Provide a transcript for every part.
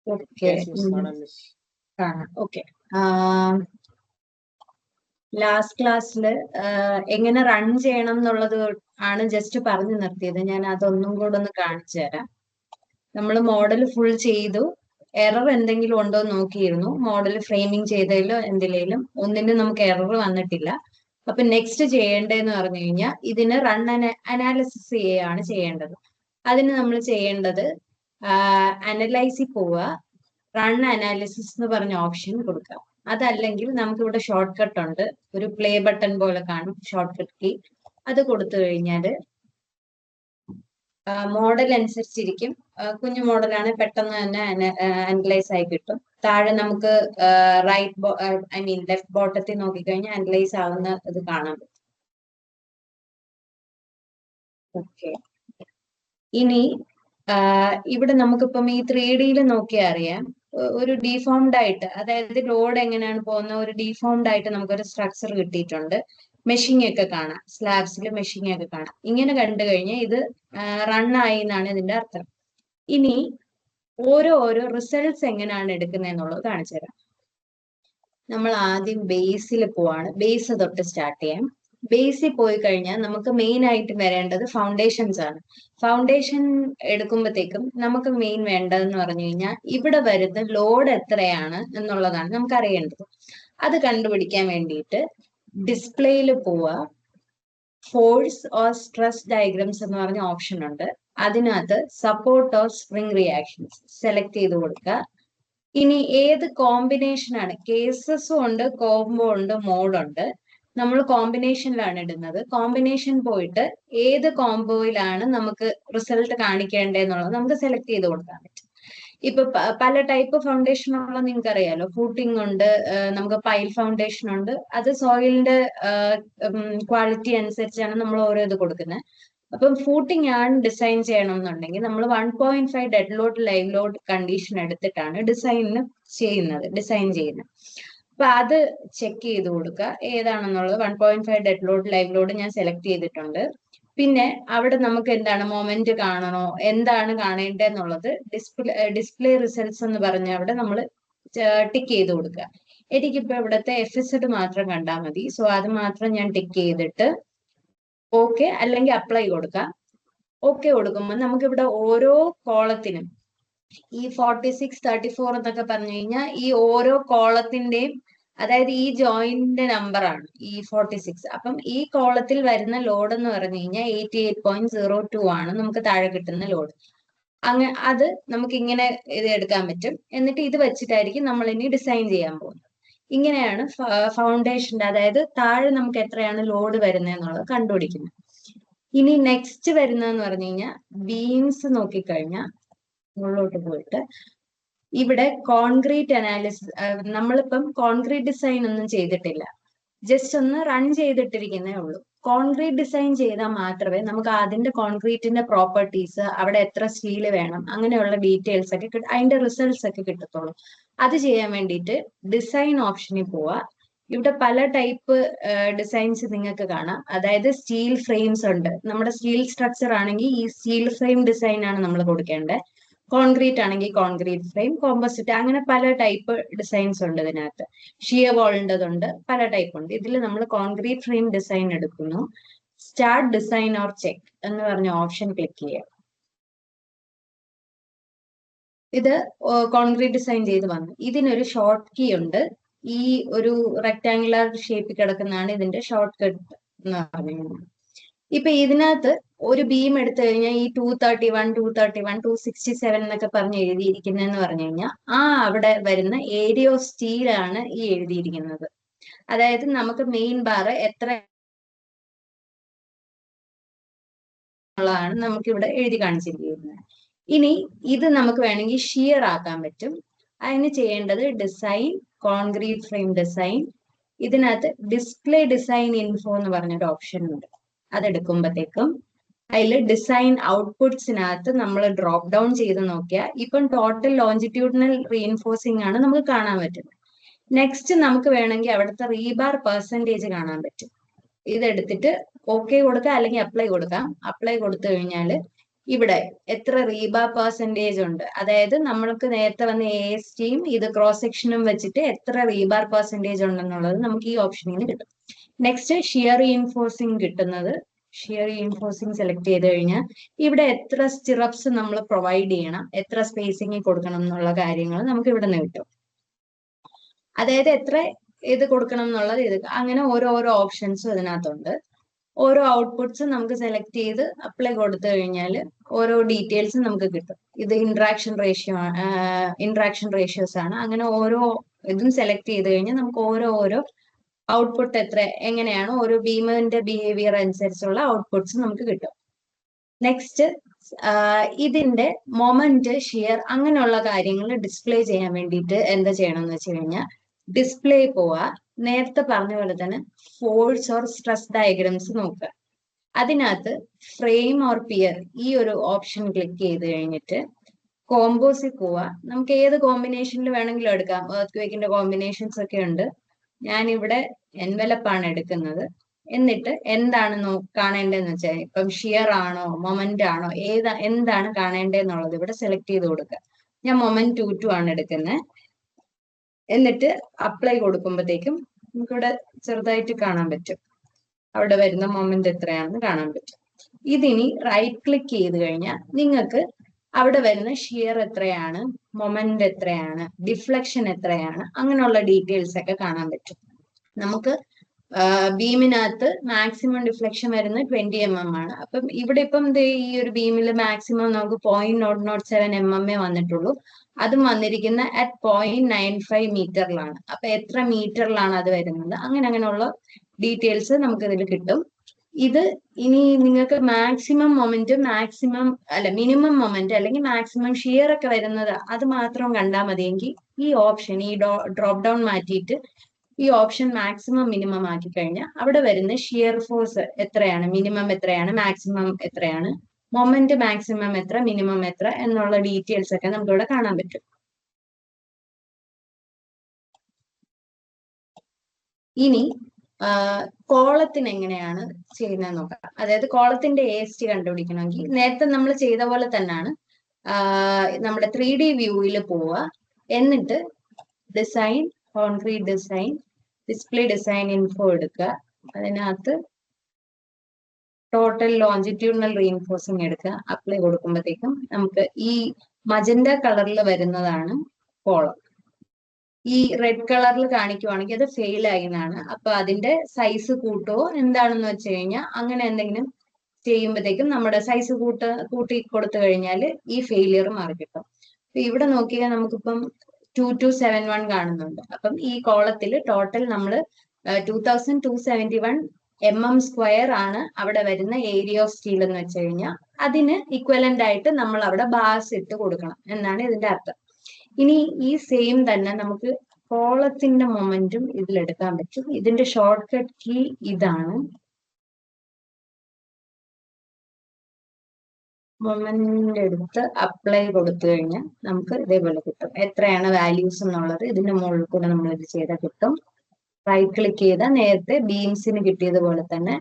Okay. Yes, Miss Hana, Miss. Okay. Last ക്ലാസ്സിൽ എങ്ങനെ run ചെയ്യണം എന്നുള്ളത് ആണ് ജസ്റ്റ് പറഞ്ഞു നിർത്തിയത്. ഞാൻ അതൊന്നും കൂടെ ഒന്ന് കാണിച്ചു തരാം. നമ്മൾ മോഡൽ ഫുൾ ചെയ്തു. എറർ എന്തെങ്കിലും ഉണ്ടോ എന്ന് നോക്കിയിരുന്നു. മോഡൽ ഫ്രെയിമിങ് ചെയ്തതിലോ എന്തിലേലും ഒന്നിനും നമുക്ക് എറർ വന്നിട്ടില്ല. അപ്പൊ നെക്സ്റ്റ് ചെയ്യേണ്ടതെന്ന് പറഞ്ഞു കഴിഞ്ഞാൽ ഇതിന് റൺ അനാലിസിസ് ചെയ്യുകയാണ് ചെയ്യേണ്ടത്. അതിന് നമ്മൾ ചെയ്യേണ്ടത് അനലൈസിൽ പോവുക, റൺ അനാലിസിസ് എന്ന് പറഞ്ഞ ഓപ്ഷൻ കൊടുക്കുക. അതല്ലെങ്കിൽ നമുക്ക് ഇവിടെ ഷോർട്ട് കട്ട് ഉണ്ട്, ഒരു പ്ലേ ബട്ടൺ പോലെ കാണും ഷോർട്ട് കട്ട് കീ. അത് കൊടുത്തു കഴിഞ്ഞാൽ മോഡൽ അനുസരിച്ചിരിക്കും. കുഞ്ഞു മോഡലാണ്, പെട്ടെന്ന് തന്നെ അനലൈസ് ആയി കിട്ടും. താഴെ നമുക്ക് ലെഫ്റ്റ് ബോട്ടത്തിൽ നോക്കിക്കഴിഞ്ഞാൽ അനലൈസ് ആവുന്ന ഇത് കാണാൻ പറ്റും. ഓക്കെ, ഇനി ഇവിടെ നമുക്കിപ്പം ഈ 3D നോക്കിയാൽ അറിയാം, ഒരു ഡീഫോംഡ് ആയിട്ട്, അതായത് ലോഡ് എങ്ങനെയാണ് പോകുന്ന ഒരു ഡീഫോംഡ് ആയിട്ട് നമുക്കൊരു സ്ട്രക്ചർ കിട്ടിയിട്ടുണ്ട്. മെഷിങ് ഒക്കെ കാണാം, സ്ലാബ്സിൽ മെഷിങ് ഒക്കെ കാണാം. ഇങ്ങനെ കണ്ടു കഴിഞ്ഞാൽ ഇത് റൺ ആയി എന്നാണ് ഇതിന്റെ അർത്ഥം. ഇനി ഓരോ റിസൾട്ട്സ് എങ്ങനെയാണ് എടുക്കുന്നതെന്നുള്ളത് കാണിച്ചു തരാം. നമ്മൾ ആദ്യം ബേസിൽ പോവാണ്. ബേസ് തൊട്ട് സ്റ്റാർട്ട് ചെയ്യാം. ബേസിൽ പോയി കഴിഞ്ഞാൽ നമുക്ക് മെയിൻ ആയിട്ട് വരേണ്ടത് ഫൗണ്ടേഷൻസ് ആണ്. ഫൗണ്ടേഷൻ എടുക്കുമ്പോഴത്തേക്കും നമുക്ക് മെയിൻ വേണ്ടതെന്ന് പറഞ്ഞു കഴിഞ്ഞാൽ ഇവിടെ വരുന്ന ലോഡ് എത്രയാണ് എന്നുള്ളതാണ് നമുക്ക് അറിയേണ്ടത്. അത് കണ്ടുപിടിക്കാൻ വേണ്ടിയിട്ട് ഡിസ്പ്ലേയിൽ പോവുക. ഫോഴ്സ് ഓർ സ്ട്രെസ് ഡയഗ്രംസ് എന്ന് പറഞ്ഞ ഓപ്ഷൻ ഉണ്ട്. അതിനകത്ത് support or spring reactions select ചെയ്ത് കൊടുക്കുക. ഇനി ഏത് കോമ്പിനേഷൻ ആണ്, കേസസും ഉണ്ട്, കോംബോ ഉണ്ട്, മോഡുണ്ട്. നമ്മൾ കോമ്പിനേഷനിലാണ് ഇടുന്നത്. കോമ്പിനേഷൻ പോയിട്ട് ഏത് കോംബോയിലാണ് നമുക്ക് റിസൾട്ട് കാണിക്കേണ്ടതെന്നുള്ളത് നമുക്ക് സെലക്ട് ചെയ്ത് കൊടുക്കാൻ പറ്റും. ഇപ്പൊ പല ടൈപ്പ് ഫൗണ്ടേഷൻ ഉള്ള നിങ്ങൾക്ക് അറിയാലോ. ഫൂട്ടിംഗ് ഉണ്ട്, നമുക്ക് പൈൽ ഫൗണ്ടേഷൻ ഉണ്ട്. അത് സോയിലിന്റെ ക്വാളിറ്റി അനുസരിച്ചാണ് നമ്മൾ ഓരോ ഇത് കൊടുക്കുന്നത്. അപ്പം ഫൂട്ടിംഗ് ആണ് ഡിസൈൻ ചെയ്യണം എന്നുണ്ടെങ്കിൽ നമ്മൾ 1.5 dead load live load condition എടുത്തിട്ടാണ് ഡിസൈൻ ചെയ്യുന്നത്. അപ്പൊ അത് ചെക്ക് ചെയ്ത് കൊടുക്കുക ഏതാണെന്നുള്ളത്. 1.5 ഡെഡ് ലോഡ് ലൈവ് ലോഡ് ഞാൻ സെലക്ട് ചെയ്തിട്ടുണ്ട്. പിന്നെ അവിടെ നമുക്ക് എന്താണ് മൊമെന്റ് കാണണോ, എന്താണ് കാണേണ്ടതെന്നുള്ളത് ഡിസ്പ്ലേ റിസൾട്ട്സ് എന്ന് പറഞ്ഞ അവിടെ നമ്മൾ ടിക്ക് ചെയ്ത് കൊടുക്കുക. എനിക്കിപ്പോ ഇവിടുത്തെ FZ മാത്രം കണ്ടാൽ മതി. സോ അത് മാത്രം ഞാൻ ടിക്ക് ചെയ്തിട്ട് ഓക്കെ അല്ലെങ്കിൽ അപ്ലൈ കൊടുക്കാം. ഓക്കെ കൊടുക്കുമ്പോൾ നമുക്ക് ഇവിടെ ഓരോ കോളത്തിനും ഈ 46, 34 എന്നൊക്കെ പറഞ്ഞു കഴിഞ്ഞാൽ ഈ ഓരോ കോളത്തിന്റെയും, അതായത് ഈ ജോയിന്റിന്റെ നമ്പർ ആണ് ഈ 46. അപ്പം ഈ കോളത്തിൽ വരുന്ന ലോഡ് എന്ന് പറഞ്ഞു കഴിഞ്ഞാൽ 88.02 ആണ് നമുക്ക് താഴെ കിട്ടുന്ന ലോഡ്. അത് നമുക്ക് ഇങ്ങനെ ഇത് എടുക്കാൻ പറ്റും. എന്നിട്ട് ഇത് വെച്ചിട്ടായിരിക്കും നമ്മൾ ഇനി ഡിസൈൻ ചെയ്യാൻ പോകുന്നത്. ഇങ്ങനെയാണ് ഫൗണ്ടേഷന്റെ, അതായത് താഴെ നമുക്ക് എത്രയാണ് ലോഡ് വരുന്നത് എന്നുള്ളത് കണ്ടുപിടിക്കുന്നത്. ഇനി നെക്സ്റ്റ് വരുന്നതെന്ന് പറഞ്ഞു കഴിഞ്ഞാൽ ബീംസ് നോക്കിക്കഴിഞ്ഞാൽ മുകളിലോട്ട് പോയിട്ട് ഇവിടെ കോൺക്രീറ്റ് അനാലിസിസ്. നമ്മളിപ്പം കോൺക്രീറ്റ് ഡിസൈൻ ഒന്നും ചെയ്തിട്ടില്ല, ജസ്റ്റ് ഒന്ന് റൺ ചെയ്തിട്ടിരിക്കുന്നേ ഉള്ളൂ. കോൺക്രീറ്റ് ഡിസൈൻ ചെയ്താൽ മാത്രമേ നമുക്ക് അതിന്റെ കോൺക്രീറ്റിന്റെ പ്രോപ്പർട്ടീസ്, അവിടെ എത്ര സ്റ്റീൽ വേണം, അങ്ങനെയുള്ള ഡീറ്റെയിൽസ് ഒക്കെ അതിന്റെ റിസൾട്ട്സ് ഒക്കെ കിട്ടത്തുള്ളൂ. അത് ചെയ്യാൻ വേണ്ടിയിട്ട് ഡിസൈൻ ഓപ്ഷനിൽ പോവുക. ഇവിടെ പല ടൈപ്പ് ഡിസൈൻസ് നിങ്ങൾക്ക് കാണാം. അതായത് സ്റ്റീൽ ഫ്രെയിംസ് ഉണ്ട്. നമ്മുടെ സ്റ്റീൽ സ്ട്രക്ചർ ആണെങ്കിൽ ഈ സ്റ്റീൽ ഫ്രെയിം ഡിസൈൻ ആണ് നമ്മൾ കൊടുക്കേണ്ടത്. കോൺക്രീറ്റ് ആണെങ്കിൽ കോൺക്രീറ്റ് ഫ്രെയിം, കോമ്പോസിറ്റ്, അങ്ങനെ പല ടൈപ്പ് ഡിസൈൻസ് ഉണ്ട് ഇതിനകത്ത്. ഷിയർ വാളിൻ്റെതുണ്ട്, പല ടൈപ്പ് ഉണ്ട്. ഇതിൽ നമ്മൾ കോൺക്രീറ്റ് ഫ്രെയിം ഡിസൈൻ എടുക്കുന്നു. സ്റ്റാർട്ട് ഡിസൈൻ ഓർ ചെക്ക് എന്ന് പറഞ്ഞ ഓപ്ഷൻ ക്ലിക്ക് ചെയ്യുക. ഇത് കോൺക്രീറ്റ് ഡിസൈൻ ചെയ്ത് വന്നു. ഇതിനൊരു ഷോർട്ട് കീ ഉണ്ട്. ഈ ഒരു റെക്ടാങ്കുലർ ഷേപ്പിൽ കിടക്കുന്നതാണ് ഇതിന്റെ ഷോർട്ട് കട്ട് എന്ന് പറഞ്ഞു. ഇപ്പൊ ഇതിനകത്ത് ഒരു ബീം എടുത്തു കഴിഞ്ഞാൽ ഈ 231, 231, 267 എന്നൊക്കെ പറഞ്ഞ് എഴുതിയിരിക്കുന്നതെന്ന് പറഞ്ഞു കഴിഞ്ഞാൽ അവിടെ വരുന്ന ഏരിയ ഓഫ് സ്റ്റീൽ ആണ് ഈ എഴുതിയിരിക്കുന്നത്. അതായത് നമുക്ക് മെയിൻ ബാർ എത്ര ാണ് നമുക്ക് ഇവിടെ എഴുതി കാണിച്ചിരിക്കുന്നത്. ഇനി ഇത് നമുക്ക് വേണമെങ്കിൽ ഷിയർ ആക്കാൻ പറ്റും. അതിന് ചെയ്യേണ്ടത് ഡിസൈൻ, കോൺക്രീറ്റ് ഫ്രെയിം ഡിസൈൻ. ഇതിനകത്ത് ഡിസ്പ്ലേ ഡിസൈൻ ഇൻഫോ എന്ന് പറഞ്ഞൊരു ഓപ്ഷൻ ഉണ്ട്. അതെടുക്കുമ്പോഴത്തേക്കും അതിൽ ഡിസൈൻ ഔട്ട്പുട്ട്സിനകത്ത് നമ്മൾ ഡ്രോപ്പ് ഡൗൺ ചെയ്ത് നോക്കിയാൽ ഇപ്പം ടോട്ടൽ ലോഞ്ചിറ്റ്യൂഡിനൽ റീഇൻഫോഴ്സിംഗ് ആണ് നമുക്ക് കാണാൻ പറ്റുന്നത്. നെക്സ്റ്റ് നമുക്ക് വേണമെങ്കിൽ അവിടുത്തെ റീബാർ പെർസെൻറ്റേജ് കാണാൻ പറ്റും. ഇതെടുത്തിട്ട് ഓക്കെ കൊടുക്കാം അല്ലെങ്കിൽ അപ്ലൈ കൊടുക്കാം. അപ്ലൈ കൊടുത്തു കഴിഞ്ഞാൽ ഇവിടെ എത്ര റീബാർ പെർസെന്റേജ് ഉണ്ട്, അതായത് നമ്മൾക്ക് നേരത്തെ വന്ന ASTയും ഇത് ക്രോസ് സെക്ഷനും വെച്ചിട്ട് എത്ര റീബാർ പെർസെന്റേജ് ഉണ്ടെന്നുള്ളത് നമുക്ക് ഈ ഓപ്ഷനിൽ നിന്ന് കിട്ടും. നെക്സ്റ്റ് ഷിയർ റീഇൻഫോഴ്സിങ് കിട്ടുന്നത്, ഷിയർ റീഇൻഫോഴ്സിങ് സെലക്ട് ചെയ്ത് കഴിഞ്ഞാൽ ഇവിടെ എത്ര സ്റ്റിറപ്സ് നമ്മൾ പ്രൊവൈഡ് ചെയ്യണം, എത്ര സ്പേസിങ് കൊടുക്കണം എന്നുള്ള കാര്യങ്ങൾ നമുക്ക് ഇവിടെ നിന്ന് കിട്ടും. അതായത് എത്ര ഇത് കൊടുക്കണം എന്നുള്ളത് ഇത് അങ്ങനെ ഓരോരോ ഓപ്ഷൻസും ഇതിനകത്തുണ്ട്. ഓരോ ഔട്ട്പുട്ട്സും നമുക്ക് സെലക്ട് ചെയ്ത് അപ്ലൈ കൊടുത്തു കഴിഞ്ഞാൽ ഓരോ ഡീറ്റെയിൽസും നമുക്ക് കിട്ടും. ഇത് ഇന്ററാക്ഷൻ റേഷ്യോസ് ആണ്. അങ്ങനെ ഓരോ ഇതും സെലക്ട് ചെയ്ത് കഴിഞ്ഞാൽ നമുക്ക് ഓരോ ഔട്ട്പുട്ട് എങ്ങനെയാണ് ഓരോ ബീമിന്റെ ബിഹേവിയർ അനുസരിച്ചുള്ള ഔട്ട്പുട്ട്സ് നമുക്ക് കിട്ടും. നെക്സ്റ്റ് ഇതിന്റെ മൊമെന്റ്, ഷിയർ അങ്ങനെയുള്ള കാര്യങ്ങൾ ഡിസ്പ്ലേ ചെയ്യാൻ വേണ്ടിയിട്ട് എന്താ ചെയ്യണം എന്ന് വെച്ച് കഴിഞ്ഞാൽ ഡിസ്പ്ലേ പോവാ, നേരത്തെ പറഞ്ഞ പോലെ തന്നെ ഫോഴ്സ് ഓർ സ്ട്രെസ് ഡയഗ്രംസ് നോക്കുക. അതിനകത്ത് ഫ്രെയിം ഓർ പിയർ ഈ ഒരു ഓപ്ഷൻ ക്ലിക്ക് ചെയ്ത് കഴിഞ്ഞിട്ട് കോമ്പോസിൽ പോവാ. നമുക്ക് ഏത് കോമ്പിനേഷനിൽ വേണമെങ്കിലും എടുക്കാം. എർത്ത് കോമ്പിനേഷൻസ് ഒക്കെ ഉണ്ട്. ഞാനിവിടെ എൻവലപ്പാണ് എടുക്കുന്നത്. എന്നിട്ട് എന്താണ് കാണേണ്ടതെന്ന് വെച്ചാൽ ഇപ്പം ഷിയർ ആണോ മൊമെന്റ് ആണോ എന്താണ് കാണേണ്ടതെന്നുള്ളത് ഇവിടെ സെലക്ട് ചെയ്ത് കൊടുക്കുക. ഞാൻ മൊമെന്റ് 2 ആണ് എടുക്കുന്നത്. എന്നിട്ട് അപ്ലൈ കൊടുക്കുമ്പോഴത്തേക്കും നമുക്കിവിടെ ചെറുതായിട്ട് കാണാൻ പറ്റും, അവിടെ വരുന്ന മൊമെന്റ് എത്രയാണെന്ന് കാണാൻ പറ്റും. ഇതിനി റൈറ്റ് ക്ലിക്ക് ചെയ്ത് കഴിഞ്ഞാൽ നിങ്ങൾക്ക് അവിടെ വരുന്ന ഷിയർ എത്രയാണ്, മൊമെന്റ് എത്രയാണ്, ഡിഫ്ലക്ഷൻ എത്രയാണ്, അങ്ങനെയുള്ള ഡീറ്റെയിൽസ് ഒക്കെ കാണാൻ പറ്റും. നമുക്ക് ബീമിനകത്ത് മാക്സിമം ഡിഫ്ലക്ഷൻ വരുന്നത് 20 mm ആണ്. അപ്പം ഇവിടെ ഇപ്പം ഈ ഒരു ബീമിൽ മാക്സിമം നമുക്ക് 0.007 mm വന്നിട്ടുള്ളൂ. അതും വന്നിരിക്കുന്ന അറ്റ് 0.95 മീറ്ററിലാണ്. അപ്പൊ എത്ര മീറ്ററിലാണ് അത് വരുന്നത്, അങ്ങനെയുള്ള ഡീറ്റെയിൽസ് നമുക്ക് ഇതിൽ കിട്ടും. ഇത് ഇനി നിങ്ങൾക്ക് മാക്സിമം മൊമെന്റ്, മിനിമം മൊമെന്റ് അല്ലെങ്കിൽ മാക്സിമം ഷിയർ ഒക്കെ വരുന്നത് അത് മാത്രം കണ്ടാൽ മതിയെങ്കിൽ ഈ ഓപ്ഷൻ, ഈ ഡ്രോപ്പ് ഡൗൺ മാറ്റിയിട്ട് ഈ ഓപ്ഷൻ മാക്സിമം മിനിമം ആക്കി കഴിഞ്ഞാൽ അവിടെ വരുന്ന ഷിയർ ഫോഴ്സ് എത്രയാണ്, മിനിമം എത്രയാണ്, മാക്സിമം എത്രയാണ്, മൊമെന്റ് മാക്സിമം എത്ര, മിനിമം എത്ര എന്നുള്ള ഡീറ്റെയിൽസ് ഒക്കെ നമുക്ക് ഇവിടെ കാണാൻ പറ്റും. ഇനി കോളത്തിന് എങ്ങനെയാണ് ചെയ്യുന്നത് നോക്കാം. അതായത് കോളത്തിന്റെ AST കണ്ടുപിടിക്കണമെങ്കിൽ നേരത്തെ നമ്മൾ ചെയ്ത പോലെ തന്നെയാണ്. നമ്മുടെ 3D വ്യൂവിൽ പോവുക. എന്നിട്ട് design, concrete design, display design info എടുക്കുക. അതിനകത്ത് ടോട്ടൽ ലോഞ്ചിറ്റ്യൂഡിനൽ റീഇൻഫോഴ്സിങ് എടുക്കുക. അപ്ലൈ കൊടുക്കുമ്പോഴത്തേക്കും നമുക്ക് ഈ മജന്റ കളറിൽ വരുന്നതാണ് കോളം. ഈ റെഡ് കളറിൽ കാണിക്കുവാണെങ്കിൽ അത് ഫെയിൽ ആയി എന്നാണ്. അപ്പൊ അതിന്റെ സൈസ് കൂട്ടുവോ എന്താണെന്ന് വെച്ച് കഴിഞ്ഞാൽ അങ്ങനെ എന്തെങ്കിലും ചെയ്യുമ്പോഴത്തേക്കും നമ്മുടെ സൈസ് കൂട്ടി കൊടുത്തു കഴിഞ്ഞാൽ ഈ ഫെയിലിയർ മാറി കിട്ടും. അപ്പൊ ഇവിടെ നോക്കിയാൽ നമുക്കിപ്പം 2271 കാണുന്നുണ്ട്. അപ്പം ഈ കോളത്തിൽ ടോട്ടൽ നമ്മൾ 2271 mm² ആണ് അവിടെ വരുന്ന ഏരിയ ഓഫ് സ്റ്റീൽ എന്ന് വെച്ച് കഴിഞ്ഞാൽ അതിന് ഇക്വലന്റ് ആയിട്ട് നമ്മൾ അവിടെ ബാർസ് ഇട്ട് കൊടുക്കണം എന്നാണ് ഇതിന്റെ അർത്ഥം. ഇനി ഈ സെയിം തന്നെ നമുക്ക് കോളത്തിന്റെ മൊമെന്റും ഇതിലെടുക്കാൻ പറ്റും. ഇതിന്റെ ഷോർട്ട് കട്ട് കീ ഇതാണ്. മൊമെന്റ് എടുത്ത് അപ്ലൈ കൊടുത്തു കഴിഞ്ഞാൽ നമുക്ക് ഇതേപോലെ കിട്ടും. എത്രയാണ് വാല്യൂസ് എന്നുള്ളത് ഇതിന്റെ മുകളിൽ കൂടെ നമ്മൾ ഇത് ചെയ്താൽ കിട്ടും. റൈറ്റ് ക്ലിക്ക് ചെയ്താൽ നേരത്തെ ബീംസിന് കിട്ടിയതുപോലെ തന്നെ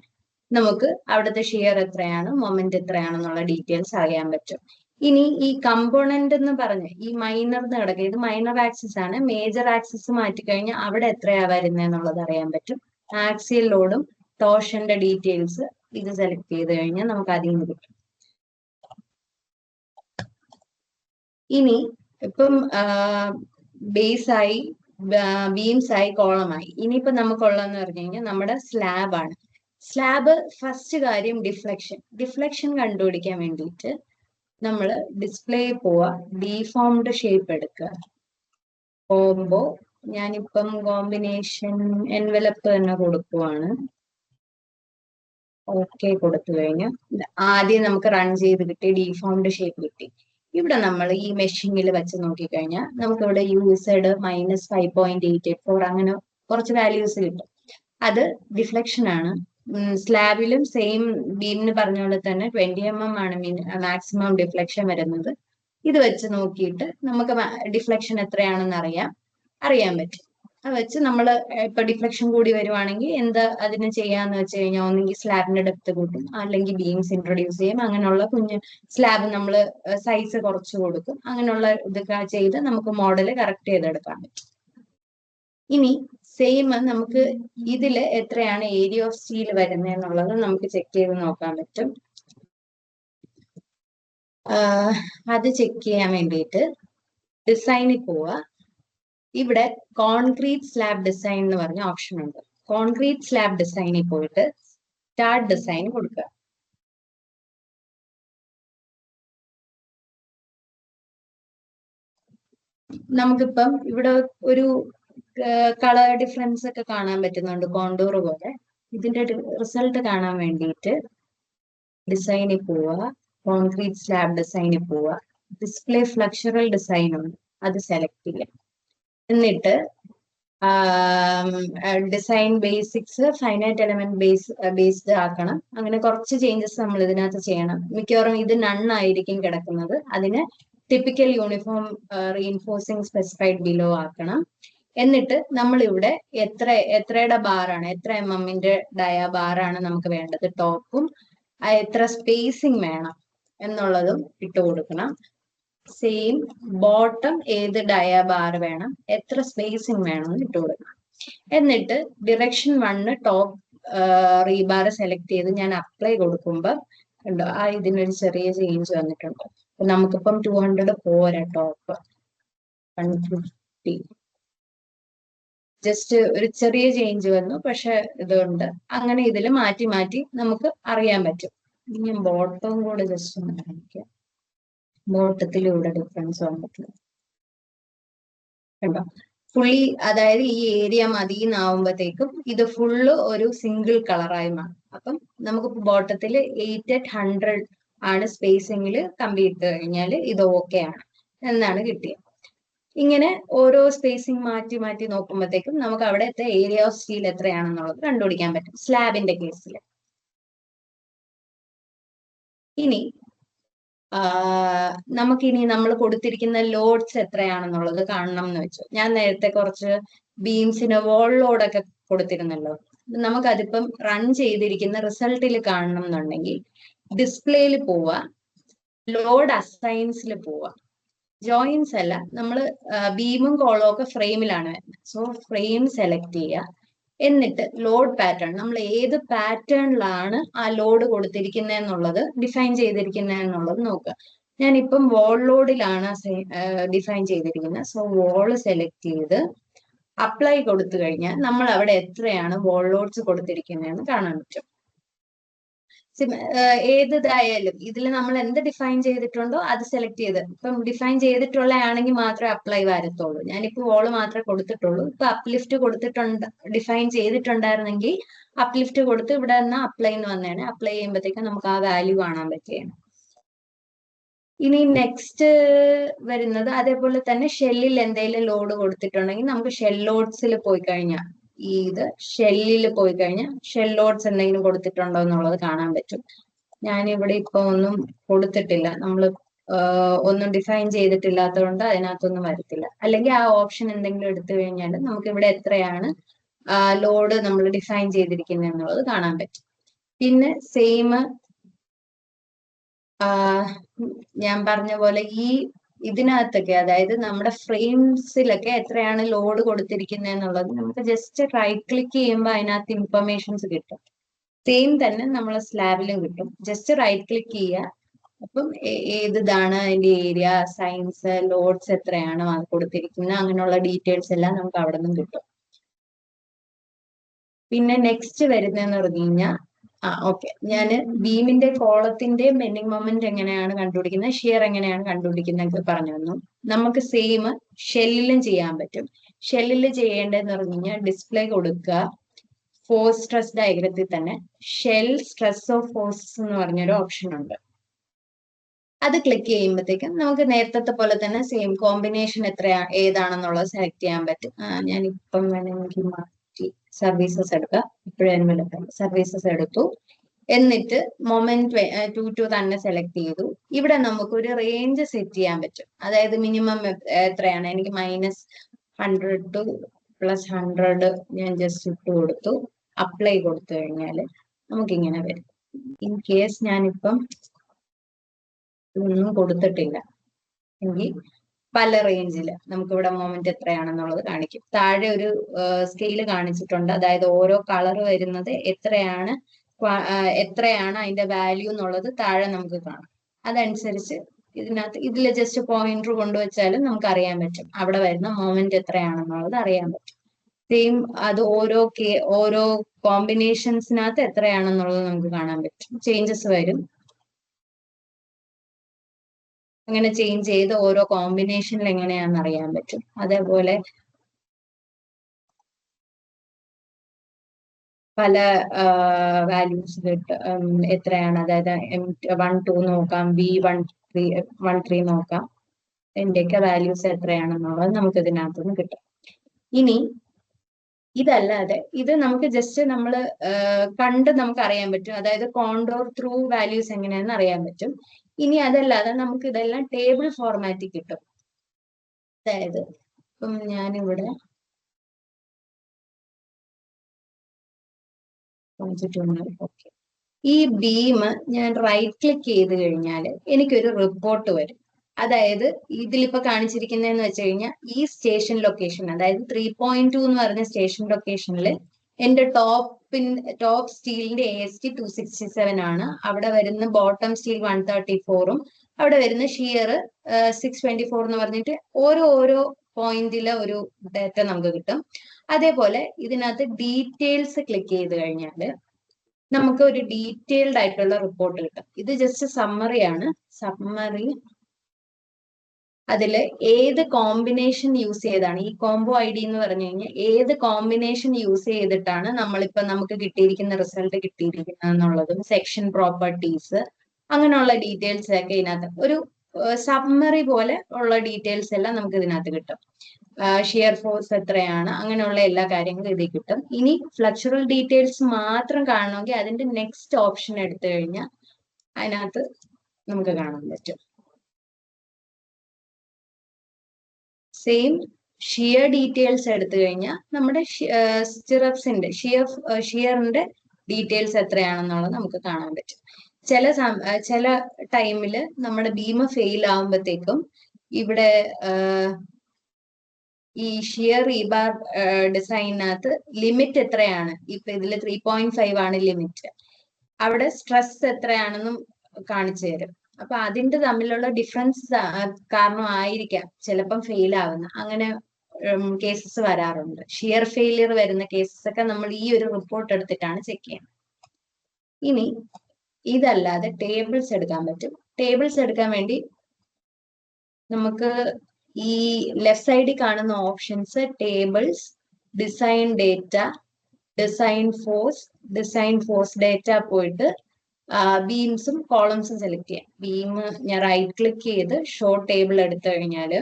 നമുക്ക് അവിടുത്തെ ഷിയർ എത്രയാണ്, മൊമെന്റ് എത്രയാണെന്നുള്ള ഡീറ്റെയിൽസ് അറിയാൻ പറ്റും. ഇനി ഈ കമ്പോണന്റ് എന്ന് പറഞ്ഞ് ഈ മൈനർ കിടക്കുക, ഇത് മൈനർ ആക്സിസ് ആണ്. മേജർ ആക്സിസ് മാറ്റിക്കഴിഞ്ഞാൽ അവിടെ എത്രയാ വരുന്നത് എന്നുള്ളത് അറിയാൻ പറ്റും. ആക്സിയൽ ലോഡും ടോർഷന്റെ ഡീറ്റെയിൽസ് ഇത് സെലക്ട് ചെയ്ത് കഴിഞ്ഞാൽ നമുക്ക് അതിൽ നിന്ന് കിട്ടും. ഇനി ഇപ്പം ബേസായി, ബീംസായി, കോളമായി. ഇനിയിപ്പോ നമുക്കുള്ളതെന്ന് പറഞ്ഞു കഴിഞ്ഞാൽ നമ്മുടെ സ്ലാബ് ആണ്. സ്ലാബ് ഫസ്റ്റ് കാര്യം ഡിഫ്ലക്ഷൻ കണ്ടുപിടിക്കാൻ വേണ്ടിയിട്ട് നമ്മൾ ഡിസ്പ്ലേ പോവാ, ഡീഫോംഡ് ഷേപ്പ് എടുക്കുക. കോംബോ, ഞാനിപ്പം കോമ്പിനേഷൻ എൻവലപ്പ് തന്നെ കൊടുക്കുവാണ്. ഓക്കെ കൊടുത്തു കഴിഞ്ഞാൽ ആദ്യം നമുക്ക് റൺ ചെയ്ത് കിട്ടി, ഡീഫോംഡ് ഷേപ്പ് കിട്ടി. ഇവിടെ നമ്മൾ ഈ മെഷീനിൽ വെച്ച് നോക്കിക്കഴിഞ്ഞാൽ നമുക്ക് ഇവിടെ UZ -5.884 അങ്ങനെ കുറച്ച് വാല്യൂസ് കിട്ടും. അത് ഡിഫ്ലക്ഷൻ ആണ്. സ്ലാബിലും സെയിം ബീമിന് പറഞ്ഞ പോലെ തന്നെ 20 mm ആണ് മാക്സിമം ഡിഫ്ലക്ഷൻ വരുന്നത്. ഇത് വെച്ച് നോക്കിയിട്ട് നമുക്ക് ഡിഫ്ലക്ഷൻ എത്രയാണെന്ന് അറിയാൻ പറ്റും. വെച്ച് നമ്മൾ ഇപ്പൊ ഡിഫ്ലക്ഷൻ കൂടി വരുവാണെങ്കിൽ എന്താ അതിന് ചെയ്യാന്ന് വെച്ച് കഴിഞ്ഞാൽ ഒന്നെങ്കിൽ സ്ലാബിന്റെ ഡെപ്ത് കൂട്ടും, അല്ലെങ്കിൽ ബീംസ് ഇൻട്രൊഡ്യൂസ് ചെയ്യും. അങ്ങനെയുള്ള കുഞ്ഞ് സ്ലാബ് നമ്മൾ സൈസ് കുറച്ച് കൊടുക്കും. അങ്ങനെയുള്ള ഇതൊക്കെ ചെയ്ത് നമുക്ക് മോഡല് കറക്റ്റ് ചെയ്തെടുക്കാൻ പറ്റും. ഇനി സെയിം നമുക്ക് ഇതില് എത്രയാണ് ഏരിയ ഓഫ് സ്റ്റീൽ വരുന്നത് എന്നുള്ളത് നമുക്ക് ചെക്ക് ചെയ്ത് നോക്കാൻ പറ്റും. അത് ചെക്ക് ചെയ്യാൻ വേണ്ടിയിട്ട് ഡിസൈനിൽ പോവുക. ഇവിടെ കോൺക്രീറ്റ് സ്ലാബ് ഡിസൈൻ എന്ന് പറഞ്ഞ ഓപ്ഷൻ ഉണ്ട്. കോൺക്രീറ്റ് സ്ലാബ് ഡിസൈനിൽ പോയിട്ട് സ്റ്റാർട്ട് ഡിസൈൻ കൊടുക്കുക. നമുക്കിപ്പം ഇവിടെ ഒരു കളർ ഡിഫറൻസ് ഒക്കെ കാണാൻ പറ്റുന്നുണ്ട്, കോണ്ടൂർ പോലെ. ഇതിന്റെ റിസൾട്ട് കാണാൻ വേണ്ടിയിട്ട് ഡിസൈനിൽ പോവുക, കോൺക്രീറ്റ് സ്ലാബ് ഡിസൈനിൽ പോവുക, ഡിസ്പ്ലേ ഫ്ലക്ചറൽ ഡിസൈൻ ഉണ്ട്, അത് സെലക്ട് ചെയ്യുക. എന്നിട്ട് design basics finite element based ആക്കണം. അങ്ങനെ കുറച്ച് ചേഞ്ചസ് നമ്മൾ ഇതിനകത്ത് ചെയ്യണം. മിക്കവാറും ഇത് നണ്ണായിരിക്കും കിടക്കുന്നത്. അതിന് typical uniform reinforcing specified below ആക്കണം. എന്നിട്ട് നമ്മളിവിടെ എത്രയുടെ ബാറാണ്, എത്ര MM-ന്റെ ഡയാ ബാറാണ് നമുക്ക് വേണ്ടത്, ടോപ്പും എത്ര സ്പേസിങ് വേണം എന്നുള്ളതും ഇട്ട് കൊടുക്കണം. സെയിം ബോട്ടം ഏത് ഡയാ ബാർ വേണം, എത്ര സ്പേസിങ് വേണം ഇട്ട് കൊടുക്കണം. എന്നിട്ട് ഡിറക്ഷൻ 1 ടോപ്പ് റീബാർ സെലക്ട് ചെയ്ത് ഞാൻ അപ്ലൈ കൊടുക്കുമ്പോൾ ഉണ്ടോ ഇതിനൊരു ചെറിയ ചേഞ്ച് വന്നിട്ടുണ്ട്. നമുക്കിപ്പം 200 പോരാ, ടോപ്പ് 150, ജസ്റ്റ് ഒരു ചെറിയ ചേഞ്ച് വന്നു. പക്ഷെ ഇതുണ്ട്, അങ്ങനെ ഇതിൽ മാറ്റി മാറ്റി നമുക്ക് അറിയാൻ പറ്റും. ഇനി ബോട്ടവും കൂടെ ജസ്റ്റ് ഒന്ന് കാണിക്കാം. ബോട്ടത്തിലൂടെ ഡിഫറൻസ് വന്നിട്ടുണ്ട് കണ്ടോ. ഫുള്ളി അതായത് ഈ ഏരിയ മതിയെന്നാവുമ്പോഴത്തേക്കും ഇത് ഫുള്ള് ഒരു സിംഗിൾ കളറായി മാറും. അപ്പം നമുക്ക് ബോട്ടത്തിൽ 8/100 ആണ് സ്പേസിങ്ങിൽ കമ്പ്ലീറ്റ് കഴിഞ്ഞാൽ ഇത് ഓക്കെ ആണ് എന്നാണ് കിട്ടിയത്. ഇങ്ങനെ ഓരോ സ്പേസിങ് മാറ്റി മാറ്റി നോക്കുമ്പോഴത്തേക്കും നമുക്ക് അവിടുത്തെ ഏരിയ ഓഫ് സ്റ്റീൽ എത്രയാണെന്നുള്ളത് കണ്ടുപിടിക്കാൻ പറ്റും സ്ലാബിന്റെ കേസിൽ. ഇനി നമുക്കിനി നമ്മൾ കൊടുത്തിരിക്കുന്ന ലോഡ്സ് എത്രയാണെന്നുള്ളത് കാണണം എന്ന് വെച്ചു. ഞാൻ നേരത്തെ കുറച്ച് ബീംസിന് വോൾ ലോഡൊക്കെ കൊടുത്തിരുന്നല്ലോ. നമുക്കതിപ്പം റൺ ചെയ്തിരിക്കുന്ന റിസൾട്ടിൽ കാണണം എന്നുണ്ടെങ്കിൽ ഡിസ്പ്ലേയിൽ പോവുക, ലോഡ് അസൈൻസിൽ പോവുക. ജോയിൻസ് അല്ല, നമ്മൾ ബീമും കോളവും ഒക്കെ ഫ്രെയിമിലാണ് വരുന്നത്. സോ ഫ്രെയിം സെലക്ട് ചെയ്യുക. എന്നിട്ട് ലോഡ് പാറ്റേൺ, നമ്മൾ ഏത് പാറ്റേണിലാണ് ആ ലോഡ് കൊടുത്തിരിക്കുന്നത് എന്നുള്ളത് ഡിഫൈൻ ചെയ്തിരിക്കുന്നത് എന്നുള്ളത് നോക്കുക. ഞാനിപ്പം വോൾ ലോഡിലാണ് ഡിഫൈൻ ചെയ്തിരിക്കുന്നത്. സോ വോള് സെലക്ട് ചെയ്ത് അപ്ലൈ കൊടുത്തു കഴിഞ്ഞാൽ നമ്മൾ അവിടെ എത്രയാണ് വോൾ ലോഡ്സ് കൊടുത്തിരിക്കുന്നതെന്ന് കാണാൻ പറ്റും. ഏതായാലും ഇതിൽ നമ്മൾ എന്ത് ഡിഫൈൻ ചെയ്തിട്ടുണ്ടോ അത് സെലക്ട് ചെയ്ത്, ഇപ്പം ഡിഫൈൻ ചെയ്തിട്ടുള്ള ആണെങ്കിൽ മാത്രമേ അപ്ലൈ വരത്തുള്ളൂ. ഞാനിപ്പോ വോള് മാത്രമേ കൊടുത്തിട്ടുള്ളൂ. ഇപ്പൊ അപ്ലിഫ്റ്റ് കൊടുത്തിട്ടുണ്ട്, ഡിഫൈൻ ചെയ്തിട്ടുണ്ടായിരുന്നെങ്കിൽ അപ്ലിഫ്റ്റ് കൊടുത്ത് ഇവിടെ നിന്ന് അപ്ലൈ എന്ന് വന്നേനെ. അപ്ലൈ ചെയ്യുമ്പോഴത്തേക്കും നമുക്ക് ആ വാല്യൂ കാണാൻ പറ്റുകയാണ്. ഇനി നെക്സ്റ്റ് വരുന്നത് അതേപോലെ തന്നെ ഷെല്ലിൽ എന്തെങ്കിലും ലോഡ് കൊടുത്തിട്ടുണ്ടെങ്കിൽ നമുക്ക് ഷെൽ ലോഡ്സിൽ പോയി കഴിഞ്ഞാൽ ഇത് ഷെല്ലിൽ പോയി കഴിഞ്ഞാൽ ഷെൽ ലോഡ്സ് എന്തെങ്കിലും കൊടുത്തിട്ടുണ്ടോ എന്നുള്ളത് കാണാൻ പറ്റും. ഞാനിവിടെ ഇപ്പൊ ഒന്നും കൊടുത്തിട്ടില്ല, നമ്മൾ ഒന്നും ഡിഫൈൻ ചെയ്തിട്ടില്ലാത്തതുകൊണ്ട് അതിനകത്തൊന്നും വരത്തില്ല. അല്ലെങ്കിൽ ആ ഓപ്ഷൻ എന്തെങ്കിലും എടുത്തു കഴിഞ്ഞാൽ നമുക്ക് ഇവിടെ എത്രയാണ് ലോഡ് നമ്മൾ ഡിഫൈൻ ചെയ്തിരിക്കുന്നത് എന്നുള്ളത് കാണാൻ പറ്റും. പിന്നെ സെയിം ഞാൻ പറഞ്ഞ പോലെ ഈ ഇതിനകത്തൊക്കെ, അതായത് നമ്മുടെ ഫ്രെയിംസിലൊക്കെ എത്രയാണ് ലോഡ് കൊടുത്തിരിക്കുന്നത് എന്നുള്ളത് നമുക്ക് ജസ്റ്റ് റൈറ്റ് ക്ലിക്ക് ചെയ്യുമ്പോൾ അതിനകത്ത് ഇൻഫർമേഷൻസ് കിട്ടും. സെയിം തന്നെ നമ്മളെ സ്ലാബിലും കിട്ടും. ജസ്റ്റ് റൈറ്റ് ക്ലിക്ക് ചെയ്യുക. അപ്പം ഏതാണ് അതിന്റെ ഏരിയ, സൈൻസ്, ലോഡ്സ് എത്രയാണ് കൊടുത്തിരിക്കുന്നത്, അങ്ങനെയുള്ള ഡീറ്റെയിൽസ് എല്ലാം നമുക്ക് അവിടെ നിന്നും കിട്ടും. പിന്നെ നെക്സ്റ്റ് വരുന്നതെന്ന് പറഞ്ഞു കഴിഞ്ഞാൽ ഓക്കെ, ഞാൻ ബീമിന്റെ കോളത്തിന്റെ ബെൻഡിങ് മൊമെന്റ് എങ്ങനെയാണ് കണ്ടുപിടിക്കുന്നത്, ഷിയർ എങ്ങനെയാണ് കണ്ടുപിടിക്കുന്നത് പറഞ്ഞു തന്നു. നമുക്ക് സെയിം ഷെല്ലിലും ചെയ്യാൻ പറ്റും. ഷെല്ലിൽ ചെയ്യേണ്ടതെന്ന് പറഞ്ഞു കഴിഞ്ഞാൽ ഡിസ്പ്ലേ കൊടുക്കുക. ഫോഴ്സ് സ്ട്രെസ് ഡയഗ്രത്തിൽ തന്നെ ഷെൽ സ്ട്രെസ് ഓഫ് ഫോഴ്സസ് എന്ന് പറഞ്ഞൊരു ഓപ്ഷൻ ഉണ്ട്. അത് ക്ലിക്ക് ചെയ്യുമ്പോഴത്തേക്കും നമുക്ക് നേരത്തെ പോലെ തന്നെ സെയിം കോമ്പിനേഷൻ ഏതാണെന്നുള്ളത് സെലക്ട് ചെയ്യാൻ പറ്റും. ഞാനിപ്പം വേണമെങ്കിൽ മാറ്റി സർവീസസ് എടുക്കാം. ഇപ്പോഴും സർവീസസ് എടുത്തു. എന്നിട്ട് മൊമെന്റ് 2 തന്നെ സെലക്ട് ചെയ്തു. ഇവിടെ നമുക്ക് ഒരു റേഞ്ച് സെറ്റ് ചെയ്യാൻ പറ്റും. അതായത് മിനിമം എത്രയാണ്, എനിക്ക് -100 to പ്ലസ് 100 ഞാൻ ജസ്റ്റ് ഇട്ട് കൊടുത്തു. അപ്ലൈ കൊടുത്തു കഴിഞ്ഞാൽ നമുക്കിങ്ങനെ വരും. ഇൻ കേസ് ഞാനിപ്പം ഇതൊന്നും കൊടുത്തിട്ടില്ല എങ്കിൽ പല റേഞ്ചിൽ നമുക്കിവിടെ മൊമെന്റ് എത്രയാണെന്നുള്ളത് കാണിക്കും. താഴെ ഒരു സ്കെയില് കാണിച്ചിട്ടുണ്ട്. അതായത് ഓരോ കളർ വരുന്നത് എത്രയാണ് അതിന്റെ വാല്യൂ എന്നുള്ളത് താഴെ നമുക്ക് കാണാം. അതനുസരിച്ച് ഇതിൽ ജസ്റ്റ് പോയിന്റർ കൊണ്ടുവച്ചാലും നമുക്ക് അറിയാൻ പറ്റും അവിടെ വരുന്ന മൊമെന്റ് എത്രയാണെന്നുള്ളത് അറിയാൻ പറ്റും. സെയിം അത് ഓരോ കോമ്പിനേഷൻസിനകത്ത് എത്രയാണെന്നുള്ളത് നമുക്ക് കാണാൻ പറ്റും. ചേഞ്ചസ് വരും. അങ്ങനെ ചേഞ്ച് ചെയ്ത് ഓരോ കോമ്പിനേഷനിൽ എങ്ങനെയാണെന്ന് അറിയാൻ പറ്റും. അതേപോലെ പല വാല്യൂസ് എത്രയാണ്, അതായത് M12 നോക്കാം, V13 നോക്കാം. എന്റെയൊക്കെ വാല്യൂസ് എത്രയാണെന്നുള്ളത് നമുക്ക് ഇതിനകത്തുനിന്ന് കിട്ടും. ഇനി ഇതല്ലാതെ ഇത് നമുക്ക് ജസ്റ്റ് നമ്മൾ കണ്ട് നമുക്ക് അറിയാൻ പറ്റും. അതായത് കോണ്ടോർ ത്രൂ വാല്യൂസ് എങ്ങനെയാണെന്ന് അറിയാൻ പറ്റും. ഇനി അതല്ലാതെ നമുക്ക് ഇതെല്ലാം ടേബിൾ ഫോർമാറ്റിൽ കിട്ടും. അതായത് ഇപ്പം ഞാനിവിടെ ഓക്കെ, ഈ ബീം ഞാൻ റൈറ്റ് ക്ലിക്ക് ചെയ്ത് കഴിഞ്ഞാൽ എനിക്കൊരു റിപ്പോർട്ട് വരും. അതായത് ഇതിലിപ്പോ കാണിച്ചിരിക്കുന്നതെന്ന് വെച്ച് കഴിഞ്ഞാൽ ഈ സ്റ്റേഷൻ ലൊക്കേഷൻ, അതായത് 3.2 എന്ന് പറഞ്ഞ സ്റ്റേഷൻ ലൊക്കേഷനിൽ എന്റെ ടോപ്പ് സ്റ്റീലിന്റെ AST 267 ആണ്. അവിടെ വരുന്ന ബോട്ടം സ്റ്റീൽ 134ഉം അവിടെ വരുന്ന ഷിയർ 624 എന്ന് പറഞ്ഞിട്ട് ഓരോ പോയിന്റിലെ ഒരു ഡാറ്റ നമുക്ക് കിട്ടും. അതേപോലെ ഇതിനകത്ത് ഡീറ്റെയിൽസ് ക്ലിക്ക് ചെയ്ത് കഴിഞ്ഞാൽ നമുക്ക് ഒരു ഡീറ്റെയിൽഡ് ആയിട്ടുള്ള റിപ്പോർട്ട് കിട്ടും. ഇത് ജസ്റ്റ് സമ്മറിയാണ്. സമ്മറി അതിൽ ഏത് കോമ്പിനേഷൻ യൂസ് ചെയ്താണ്, ഈ കോംബോ ID എന്ന് പറഞ്ഞു കഴിഞ്ഞാൽ ഏത് കോമ്പിനേഷൻ യൂസ് ചെയ്തിട്ടാണ് നമ്മളിപ്പോ നമുക്ക് കിട്ടിയിരിക്കുന്ന റിസൾട്ട് കിട്ടിയിരിക്കുന്നത് എന്നുള്ളതും സെക്ഷൻ പ്രോപ്പർട്ടീസ് അങ്ങനെയുള്ള ഡീറ്റെയിൽസ് ഒക്കെ ഇതിനകത്ത് ഒരു സമ്മറി പോലെ ഉള്ള ഡീറ്റെയിൽസ് എല്ലാം നമുക്ക് ഇതിനകത്ത് കിട്ടും. ഷിയർ ഫോഴ്സ് എത്രയാണ്, അങ്ങനെയുള്ള എല്ലാ കാര്യങ്ങളും ഇതിൽ കിട്ടും. ഇനി ഫ്ലക്ചറൽ ഡീറ്റെയിൽസ് മാത്രം കാണണമെങ്കിൽ അതിന്റെ നെക്സ്റ്റ് ഓപ്ഷൻ എടുത്തു കഴിഞ്ഞാൽ അതിനകത്ത് നമുക്ക് കാണാൻ പറ്റും. സെയിം ഷിയർ ഡീറ്റെയിൽസ് എടുത്തു കഴിഞ്ഞാൽ നമ്മുടെ സ്റ്റിറപ്സിന്റെ ഷിയറിന്റെ ഡീറ്റെയിൽസ് എത്രയാണെന്നുള്ളത് നമുക്ക് കാണാൻ പറ്റും. ചില ടൈമിൽ നമ്മുടെ ബീം ഫെയിൽ ആകുമ്പോഴത്തേക്കും ഇവിടെ ഈ ഷിയർ റീബാർ ഡിസൈനകത്ത് ലിമിറ്റ് എത്രയാണ്, ഇപ്പൊ ഇതിൽ 3.5 ആണ് ലിമിറ്റ്, അവിടെ സ്ട്രെസ് എത്രയാണെന്നും കാണിച്ചു തരും. അപ്പൊ അതിന്റെ തമ്മിലുള്ള ഡിഫറൻസ് കാരണമായിരിക്കാം ചിലപ്പം ഫെയിൽ ആവുന്ന അങ്ങനെ കേസസ് വരാറുണ്ട്. ഷിയർ ഫെയിലിയർ വരുന്ന കേസസ് ഒക്കെ നമ്മൾ ഈ ഒരു റിപ്പോർട്ട് എടുത്തിട്ടാണ് ചെക്ക് ചെയ്യുന്നത്. ഇനി ഇതല്ലാതെ ടേബിൾസ് എടുക്കാൻ പറ്റും. ടേബിൾസ് എടുക്കാൻ വേണ്ടി നമുക്ക് ഈ ലെഫ്റ്റ് സൈഡിൽ കാണുന്ന options tables, design data, design force data പോയിട്ട് ബീംസും കോളംസും സെലക്ട് ചെയ്യാം. ബീം ഞാൻ റൈറ്റ് ക്ലിക്ക് ചെയ്ത് ഷോ ടേബിൾ എടുത്തു കഴിഞ്ഞാൽ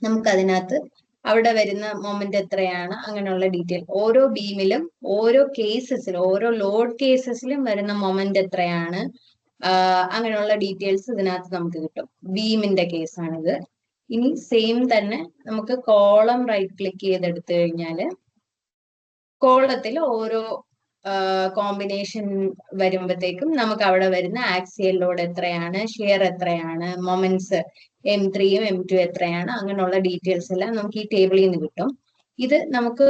നമുക്ക് അതിനകത്ത് അവിടെ വരുന്ന മൊമെന്റ് എത്രയാണ് അങ്ങനെയുള്ള ഡീറ്റെയിൽ, ഓരോ ബീമിലും ഓരോ കേസസിലും ഓരോ ലോഡ് കേസസിലും വരുന്ന മൊമെന്റ് എത്രയാണ് അങ്ങനെയുള്ള ഡീറ്റെയിൽസ് ഇതിനകത്ത് നമുക്ക് കിട്ടും. ബീമിന്റെ കേസാണിത്. ഇനി സെയിം തന്നെ നമുക്ക് കോളം റൈറ്റ് ക്ലിക്ക് ചെയ്തെടുത്തു കഴിഞ്ഞാൽ കോളത്തിൽ ഓരോ കോമ്പിനേഷൻ വരുമ്പോഴത്തേക്കും നമുക്ക് അവിടെ വരുന്ന ആക്സിയൽ ലോഡ് എത്രയാണ്, ഷിയർ എത്രയാണ്, മൊമെന്റ്സ് M3യും M2 എത്രയാണ്, അങ്ങനെയുള്ള ഡീറ്റെയിൽസ് എല്ലാം നമുക്ക് ഈ ടേബിളിൽ നിന്ന് കിട്ടും. ഇത് നമുക്ക്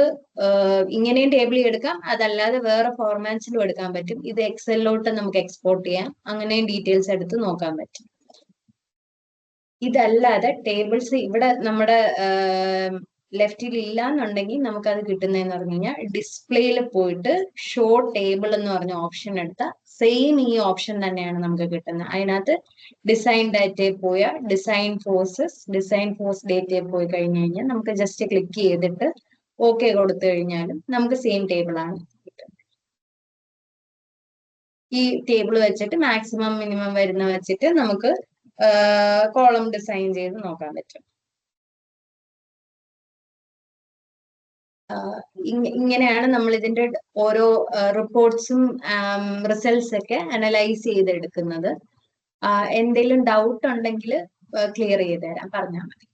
ഇങ്ങനെയും ടേബിളിൽ എടുക്കാം, അതല്ലാതെ വേറെ ഫോർമാറ്റ്സിലും എടുക്കാൻ പറ്റും. ഇത് എക്സലിലോട്ട് നമുക്ക് എക്സ്പോർട്ട് ചെയ്യാം, അങ്ങനെയും ഡീറ്റെയിൽസ് എടുത്ത് നോക്കാൻ പറ്റും. ഇതല്ലാതെ ടേബിൾസ് ഇവിടെ നമ്മുടെ ലെഫ്റ്റിൽ ഇല്ല എന്നുണ്ടെങ്കിൽ നമുക്കത് കിട്ടുന്നതെന്ന് പറഞ്ഞു കഴിഞ്ഞാൽ ഡിസ്പ്ലേയിൽ പോയിട്ട് ഷോ ടേബിൾ എന്ന് പറഞ്ഞ ഓപ്ഷൻ എടുത്താൽ സെയിം ഈ ഓപ്ഷൻ തന്നെയാണ് നമുക്ക് കിട്ടുന്നത്. അതിനകത്ത് ഡിസൈൻ ഡാറ്റയിൽ പോയ ഡിസൈൻ ഫോഴ്സ് ഡേറ്റയിൽ പോയി കഴിഞ്ഞു കഴിഞ്ഞാൽ നമുക്ക് ജസ്റ്റ് ക്ലിക്ക് ചെയ്തിട്ട് ഓക്കെ കൊടുത്തു കഴിഞ്ഞാലും നമുക്ക് സെയിം ടേബിൾ ആണ് കിട്ടുന്നത്. ഈ ടേബിൾ വെച്ചിട്ട് മാക്സിമം മിനിമം വരുന്ന വെച്ചിട്ട് നമുക്ക് കോളം ഡിസൈൻ ചെയ്ത് നോക്കാൻ പറ്റും. ഇങ്ങനെയാണ് നമ്മൾ ഇതിന്റെ ഓരോ റിപ്പോർട്ട്സും റിസൾട്ട്സ് ഒക്കെ അനലൈസ് ചെയ്തെടുക്കുന്നത്. എന്തെങ്കിലും ഡൗട്ട് ഉണ്ടെങ്കിൽ ക്ലിയർ ചെയ്ത് തരാം, പറഞ്ഞാൽ മതി.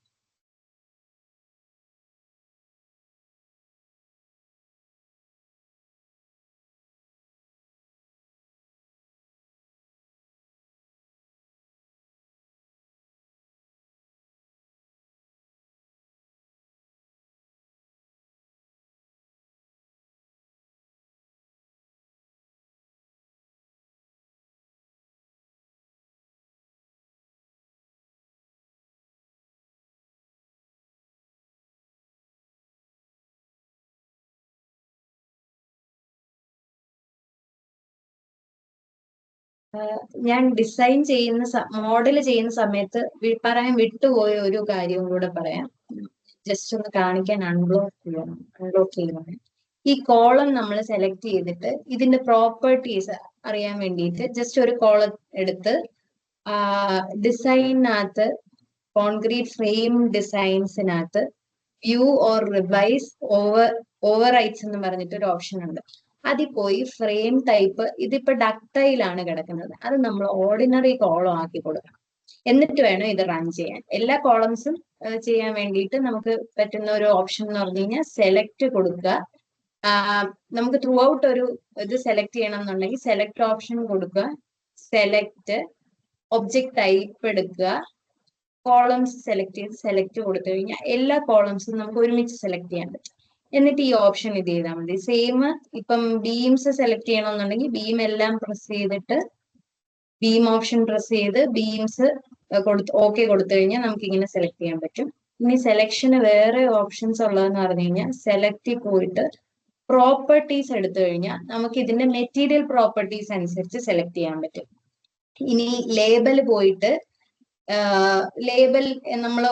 ഞാൻ ഡിസൈൻ ചെയ്യുന്ന മോഡൽ ചെയ്യുന്ന സമയത്ത് പറയാൻ വിട്ടുപോയ ഒരു കാര്യവും കൂടെ പറയാം. ജസ്റ്റ് ഒന്ന് കാണിക്കാൻ അൺബ്ലോക്ക് ചെയ്യണം. ഈ കോളം നമ്മൾ സെലക്ട് ചെയ്തിട്ട് ഇതിന്റെ പ്രോപ്പർട്ടീസ് അറിയാൻ വേണ്ടിയിട്ട് ജസ്റ്റ് ഒരു കോളം എടുത്ത് ഡിസൈനകത്ത് കോൺക്രീറ്റ് ഫ്രെയിം ഡിസൈൻസിനകത്ത് view or revise overwrites എന്ന് പറഞ്ഞിട്ട് ഒരു ഓപ്ഷൻ ഉണ്ട്. അതിൽ പോയി ഫ്രെയിം ടൈപ്പ് ഇതിപ്പോ ഡക്ടൈലാണ് കിടക്കുന്നത്, അത് നമ്മൾ ഓർഡിനറി കോളം ആക്കി കൊടുക്കണം. എന്നിട്ട് വേണം ഇത് റൺ ചെയ്യാൻ. എല്ലാ കോളംസും ചെയ്യാൻ വേണ്ടിയിട്ട് നമുക്ക് പറ്റുന്ന ഒരു ഓപ്ഷൻ എന്ന് പറഞ്ഞു കഴിഞ്ഞാൽ സെലക്ട് കൊടുക്കുക. നമുക്ക് ത്രൂ ഔട്ട് ഒരു ഇത് സെലക്ട് ചെയ്യണം എന്നുണ്ടെങ്കിൽ സെലക്ട് ഓപ്ഷൻ കൊടുക്കുക, സെലക്ട് ഒബ്ജക്ട് ടൈപ്പ് എടുക്കുക, കോളംസ് സെലക്ട് ചെയ്ത് സെലക്ട് കൊടുത്തു കഴിഞ്ഞാൽ എല്ലാ കോളംസും നമുക്ക് ഒരുമിച്ച് സെലക്ട് ചെയ്യാൻ പറ്റും. എന്നിട്ട് ഈ ഓപ്ഷൻ ഇത് ചെയ്താൽ മതി. സെയിം ഇപ്പം ബീംസ് സെലക്ട് ചെയ്യണമെന്നുണ്ടെങ്കിൽ ബീം എല്ലാം പ്രസ് ചെയ്തിട്ട് ബീം ഓപ്ഷൻ പ്രസ് ചെയ്ത് ബീംസ് ഓക്കെ കൊടുത്തു കഴിഞ്ഞാൽ നമുക്ക് ഇങ്ങനെ സെലക്ട് ചെയ്യാൻ പറ്റും. ഇനി സെലക്ഷന് വേറെ ഓപ്ഷൻസ് ഉള്ളതെന്ന് പറഞ്ഞു കഴിഞ്ഞാൽ സെലക്റ്റിൽ പോയിട്ട് പ്രോപ്പർട്ടീസ് എടുത്തു കഴിഞ്ഞാൽ നമുക്ക് ഇതിന്റെ മെറ്റീരിയൽ പ്രോപ്പർട്ടീസ് അനുസരിച്ച് സെലക്ട് ചെയ്യാൻ പറ്റും. ഇനി ലേബൽ പോയിട്ട് ലേബൽ നമ്മൾ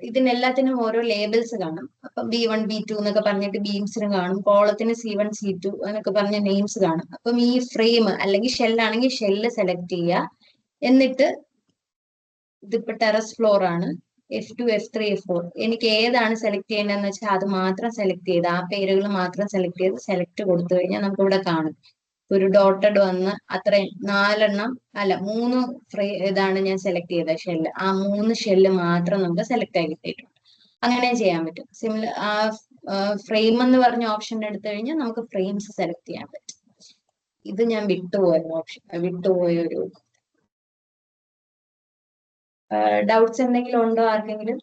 ഇതിനെല്ലാത്തിനും ഓരോ ലേബൽസ് കാണും. അപ്പൊ B1 B2 എന്നൊക്കെ പറഞ്ഞിട്ട് ബീംസിന് കാണും, കോളത്തിന് C1 C2 എന്നൊക്കെ പറഞ്ഞ നെയിംസ് കാണും. അപ്പം ഈ ഫ്രെയിം അല്ലെങ്കിൽ ഷെല്ലാണെങ്കിൽ ഷെല്ല് സെലക്ട് ചെയ്യുക. എന്നിട്ട് ഇതിപ്പോ ടെറസ് ഫ്ലോർ ആണ്, F2 F3 F4 എനിക്ക് ഏതാണ് സെലക്ട് ചെയ്യേണ്ടതെന്ന് വെച്ചാൽ അത് മാത്രം സെലക്ട് ചെയ്ത് ആ പേരുകൾ മാത്രം സെലക്ട് ചെയ്ത് സെലക്ട് കൊടുത്തു കഴിഞ്ഞാൽ നമുക്ക് ഇവിടെ കാണും ഒരു ഡോട്ടഡ് വന്ന് അത്രയും 3 ഇതാണ് ഞാൻ സെലക്ട് ചെയ്ത ഷെല്ല്. ആ 3 ഷെല്ല് മാത്രം നമുക്ക് സെലക്ട് ആയി കിട്ടിയിട്ടുണ്ട്. അങ്ങനെ ചെയ്യാൻ പറ്റും. സിമിലർ ഫ്രെയിം എന്ന് പറഞ്ഞ ഓപ്ഷൻ എടുത്തു കഴിഞ്ഞാൽ നമുക്ക് ഫ്രെയിംസ് സെലക്ട് ചെയ്യാൻ പറ്റും. ഇത് ഞാൻ വിട്ടുപോയൊരു ഡൗട്ട്സ് എന്തെങ്കിലും ഉണ്ടോ ആർക്കെങ്കിലും?